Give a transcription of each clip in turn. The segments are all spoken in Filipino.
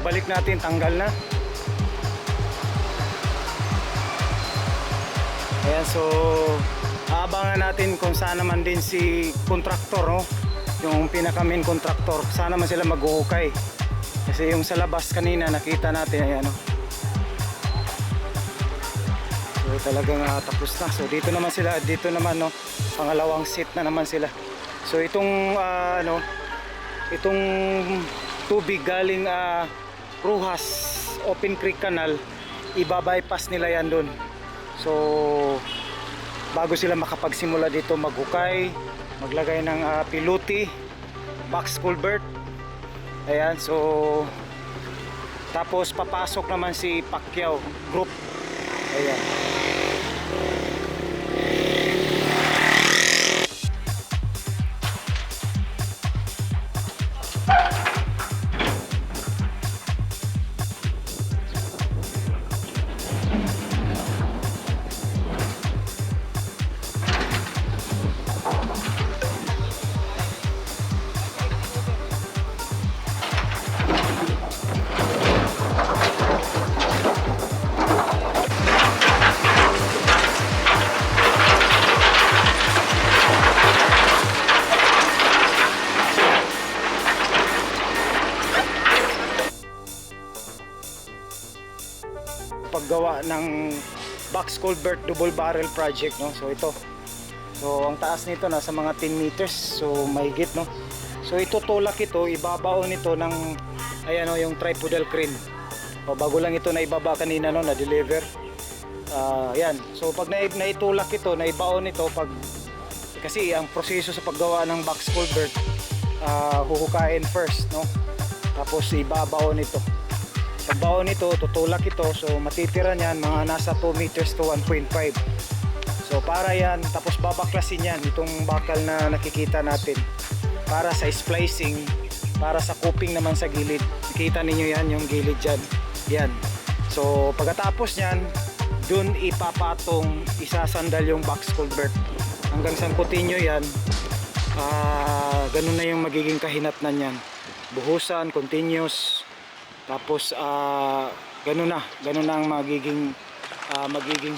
balik natin, tanggal na. Ayan, so aabangan natin kung saan naman din si contractor, no? Yung pinaka main contractor, sana man sila maghuhukay. Kasi yung sa labas kanina nakita natin, ayan, no? So talagang tapos na. So dito naman sila, dito naman, no, pangalawang set na naman sila. So itong itong tubig galing Rojas Open Creek Canal, iba-bypass nila yan dun. So bago sila makapagsimula dito maghukay, maglagay ng piluti, box culvert. Ayan, so tapos papasok naman si Pacquiao Group. Ayan. Paggawa ng box culvert double barrel project, no? So ito, so ang taas nito nasa mga 10 meters, so mahigit, no? So itutulak ito, ibabaon nito ng ayan, no, yung tripodal crane. O bago lang ito na ibaba kanina, no, na deliver. Yan, so pag naitulak ito, naibaon ito, pag kasi ang proseso sa paggawa ng box culvert, huhukain first, no? Tapos ibabaon ito. Pagbaon nito, tutulak ito, so matitira niyan mga nasa 2 meters to 1.5. So para yan, tapos babaklasin yan, itong bakal na nakikita natin, para sa splicing, para sa coping naman sa gilid. Nakita ninyo yan, yung gilid dyan, yan. So pagkatapos nyan, dun ipapatong, isasandal yung box culvert hanggang sangkutin nyo yan. Ganun na yung magiging kahinatnan yan, buhusan, continuous. Tapos ganun na ang magiging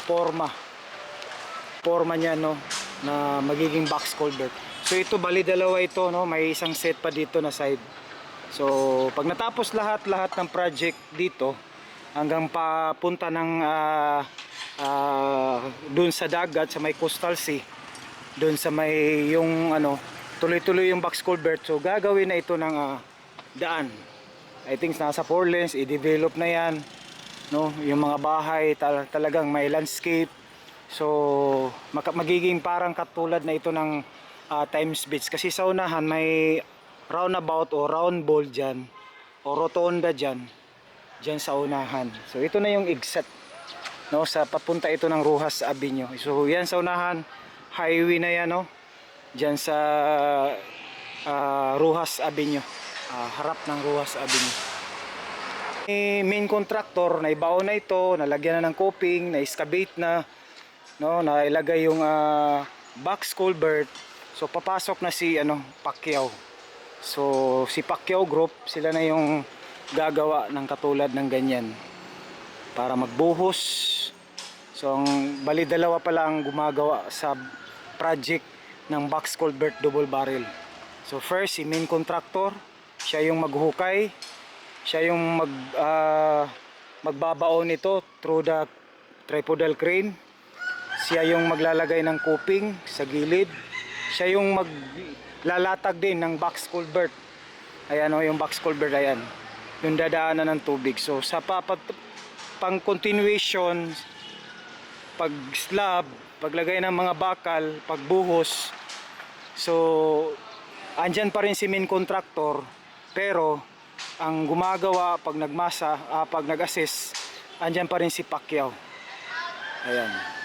forma niya, no, na magiging box culvert. So ito bali dalawa ito, no, may isang set pa dito na side. So pag natapos lahat ng project dito hanggang papunta ng dun sa dagat sa may coastal sea, dun sa may yung tuloy-tuloy yung box culvert. So gagawin na ito ng daan. I think nasa 4 lanes, i-develop na yan, no? Yung mga bahay talagang may landscape. So magiging parang katulad na ito ng Times Beach, kasi sa unahan may roundabout o round ball dyan o rotonda dyan sa unahan. So ito na yung exit, no, sa papunta ito ng Rojas Avenue. So yan sa unahan, highway na yan, no, dyan sa Rojas Avenue. Harap ng Rojas Avenue. Main contractor, naibaon na ito, nalagyan na ng coping, na-excavate na, no, nailagay yung box culvert. So papasok na si Pacquiao. So si Pacquiao Group, sila na yung gagawa ng katulad ng ganyan para magbuhos. So ang bali dalawa pala ang gumagawa sa project ng box culvert double barrel. So first, si main contractor, siya yung maghuhukay, siya yung magbabaon nito through the tripodal crane, siya yung maglalagay ng coping sa gilid, siya yung maglalatag din ng box culvert. Ayan, o, yung box culvert, ayan, yung dadaanan ng tubig. So sa pang continuation, pag slab, paglagay ng mga bakal, pagbuhos, so andyan pa rin si main contractor. Pero ang gumagawa pag nagmasa, pag nag-assess, andyan pa rin si Pacquiao. Ayan.